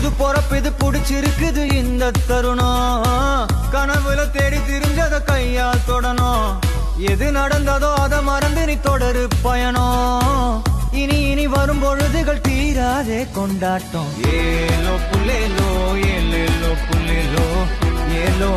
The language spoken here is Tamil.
புது பொறப்பு இது புடிச்சிருக்குது இந்த தருணம் கனவுல தேடி திரிஞ்சத கையால் தொடணும் எது நடந்ததோ அத மறந்து நீ தொடரு பயணம் இனி இனி வரும் பொழுதுகள் தீராதே கொண்டாட்டம் ஏலோ புல்லேலோ ஏலேலோ புல்லேலோ ஏலோ